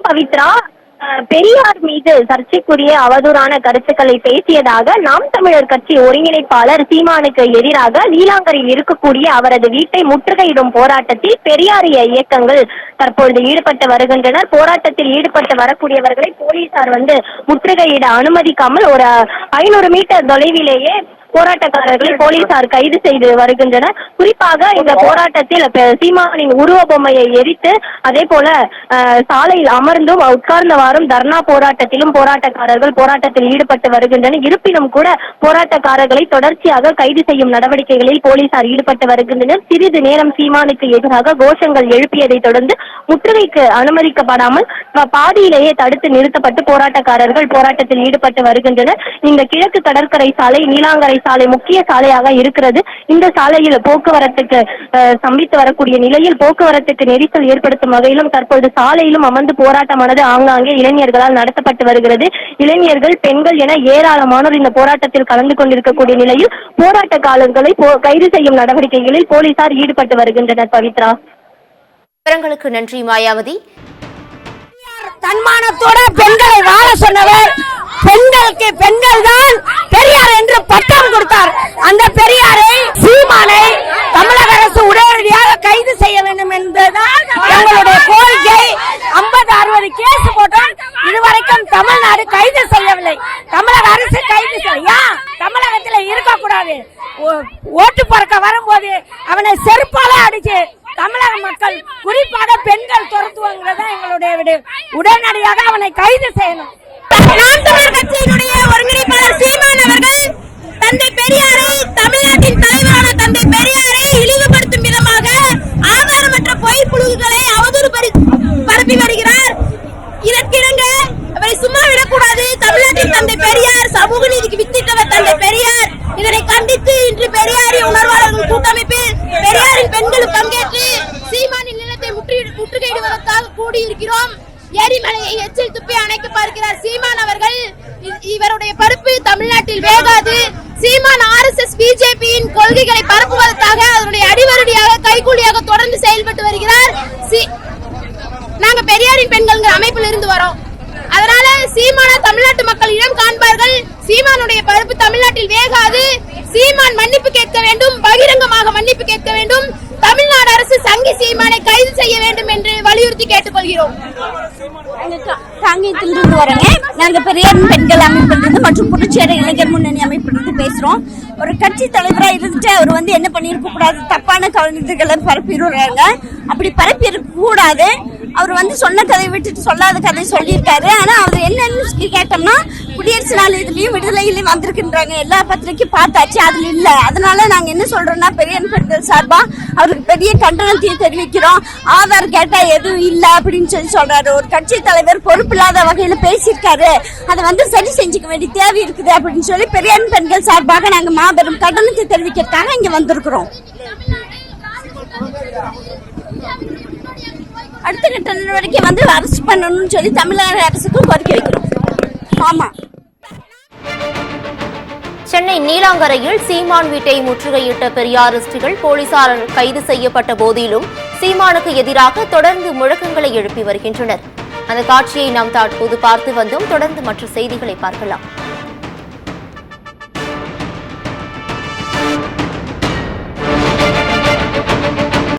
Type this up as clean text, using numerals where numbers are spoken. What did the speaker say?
பவித்ரா, பெரியார் மீது சர்ச்சைக்குரிய அவதூறான கருத்துக்களை பேசியதாக நாம் தமிழர் கட்சி ஒருங்கிணைப்பாளர் சீமானுக்கு எதிராக நீலாங்கரையில் இருக்கக்கூடிய அவரது வீட்டை முற்றுகையிடும் போராட்டத்தில் பெரியாரிய இயக்கங்கள் தற்பொழுது ஈடுபட்டு வருகின்றனர். போராட்டத்தில் ஈடுபட்டு வரக்கூடியவர்களை போலீசார் முற்றுகையிட அனுமதிக்காமல் ஒரு 500 மீட்டர் தொலைவிலேயே போராட்டக்காரர்களை போலீசார் கைது செய்து வருகின்றனர். குறிப்பாக இந்த போராட்டத்தில் சீமானின் உருவ பொம்மையை எரித்து அதே போல சாலையில் அமர்ந்தும் உட்கார்ந்தவாறும் தர்ணா போராட்டத்திலும் போராட்டக்காரர்கள் போராட்டத்தில் ஈடுபட்டு வருகின்றனர். இருப்பினும் கூட போராட்டக்காரர்களை தொடர்ச்சியாக கைது செய்யும் நடவடிக்கைகளில் போலீசார் ஈடுபட்டு வருகின்றனர். சிறிது நேரம் சீமானுக்கு எதிராக கோஷங்கள் எழுப்பியதை தொடர்ந்து முற்றுகைக்கு அனுமதிக்கப்படாமல் பாதியிலேயே தடுத்து நிறுத்தப்பட்டு போராட்டக்காரர்கள் போராட்டத்தில் ஈடுபட்டு வருகின்றனர். இந்த கிழக்கு கடற்கரை சாலை நீலாங்கரை சாலை முக்கிய சாலையாக இருக்கிறது. இந்த சாலையில் போக்குவரத்துக்கு சம்பித்து வரக்கூடிய நிலையில் போக்குவரத்துக்கு நெரிசல் ஏற்படுத்தும் வகையிலும் தற்போது சாலையிலும் அமர்ந்து போராட்டமானது ஆங்காங்கே இளைஞர்களால் நடத்தப்பட்டு வருகிறது. இளைஞர்கள், பெண்கள் என ஏராளமானோர் இந்த போராட்டத்தில் கலந்து கொண்டிருக்கக்கூடிய நிலையில் போராட்டக்காரர்களை கைது செய்யும் நடவடிக்கைகளில் போலீசார் ஈடுபட்டு வருகின்றனர். பவித்ரா, விவரங்களுக்கு நன்றி. மாயாவதி, தன்மானத்தோட பெண்களை வாழ சொன்னவர், பெண்களுக்கு பெண்கள் தான் பெரியார் என்று பட்டம் கொடுத்தார். அந்த பெரியாரை, சீமானை தமிழக அரசு உடனடியாக கைது செய்ய வேண்டும் என்பதுதான் எங்களுடைய கோரிக்கை. 50-60 கேஸ் போட்டோம், இதுவரைக்கும் தமிழ்நாடு கைது செய்யவில்லை. தமிழக அரசு கைது செய்யா தமிழகத்தில் இருக்கக்கூடாது. ஓட்டு பறக்க வரும்போது அவனை செருப்பால அடிச்சு தமிழக மக்கள், குறிப்பாக பெண்கள் துரத்துவாங்கிறதா எங்களுடைய விடு. உடனடியாக அவனை கைது செய்யணும். நாம் தமிழர் கட்சியினுடைய ஒருங்கிணைப்பாளர் சீமான் அவர்கள் தந்தை பெரியாரை, தமிழ்நாட்டின் தலைவரான தந்தை பெரியாரை இழிவுபடுத்தும் விதமாக ஆதாரமற்ற பொய் புழுகுகளை அவதூறு பரப்பி வருகிறார். இதற்கிணங்க அவரை சும்மா விடக்கூடாது. தமிழ்நாட்டின் தந்தை பெரியார் சமூக நீதிக்கு வித்திட்டவர் தந்தை பெரியார். இதனை கண்டித்து இன்று பெரியாரி உணர்வாளர்கள் கூட்டமைப்பில் பெரியாரின் பெண்களும் பங்கேற்று சீமானின் நிலத்தை முற்றுகையிடுவதற்காக கூடியிருக்கிறோம். எரிமலையை எச்சில் துப்பி அணைக்க பார்க்கிறார் சீமான் அவர்கள். இவருடைய பருப்பு தமிழ்நாட்டில் வேகாது. சீமான் RSS பிஜேபியின் கொள்கைகளை பரப்புவதற்காக அதனுடைய அடிவருடியாக கைகூலியாக தொடர்ந்து செயல்பட்டு வருகிறார். நாங்க பெரியாரின் பெண்கள் அமைப்பில் இருந்து வரோம். அதனால சீமான தமிழ்நாட்டு மக்கள் இடம் காண்பார்கள். சீமானுடைய பருப்பு தமிழ்நாட்டில் வேகாது. சீமான் மன்னிப்பு கேட்க வேண்டும், பகிரங்கமாக மன்னிப்பு கேட்க வேண்டும். தமிழ்நாடு அரசு சங்கி சீமானை கைது செய்ய வேண்டும் என்று வலியுறுத்தி கேட்டுக்கொள்கிறோம். காங்கேயத்திலிருந்து வரங்க. நாங்க பெரியார் பெண்கள் அமைப்பிலிருந்து மற்றும் புதுச்சேரி இளைஞர் முன்னணி அமைப்பிலிருந்து பேசுறோம். ஒரு கட்சி தலைவரா இருந்துட்டு அவர் என்ன பண்ணிருக்க கூடாது, தப்பான கருத்துக்களை பரப்பிடுறாங்க. அப்படி பரப்பி இருக்க கூடாது. அவர் சொன்ன கதையை விட்டுட்டு சொல்லாத கதை சொல்லியிருக்காரு. ஆனா அவர் என்னன்னு கேட்டோம்னா, குடியரசு நாள் இதுலயும் விடுதலையிலயும் வந்திருக்கின்றாங்க, எல்லா பத்திரிக்கையும் பார்த்தாச்சு, அதுல இல்ல. அதனால நாங்க என்ன சொல்றோம்னா, பெரியார் பெண்கள் சார்பா அவருக்கு பெரிய கண்டனத்தை தெரிவிக்கிறோம். ஆதார் கேட்டா எதுவும் இல்ல அப்படின்னு சொல்றாரு. ஒரு கட்சி தலைவர் பொறுப்பில்லாத வகையில பேசியிருக்காரு. அதை சரி செஞ்சுக்க வேண்டிய தேவை இருக்குது அப்படின்னு சொல்லி பெரியார் பெண்கள் சார்பாக நாங்க மாபெரும் கண்டனத்தை தெரிவிக்கிறதுக்காக இங்க வந்திருக்கிறோம். அடுத்த கட்ட நடவடிக்கை அரெஸ்ட் பண்ணணும்னு சொல்லி தமிழக அரசுக்கு கோரிக்கை வைக்கிறோம். ஆமா. சென்னை நீலாங்கரையில் சீமான் வீட்டை முற்றுகையிட்ட பெரியாரிஸ்டுகள் போலீசார் கைது செய்யப்பட்ட போதிலும் சீமானுக்கு எதிராக தொடர்ந்து முழக்கங்களை எழுப்பி வருகின்றனர். அந்த காட்சியை நாம் தற்போது பார்த்து வந்தோம். தொடர்ந்து மற்ற செய்திகளை பார்க்கலாம்.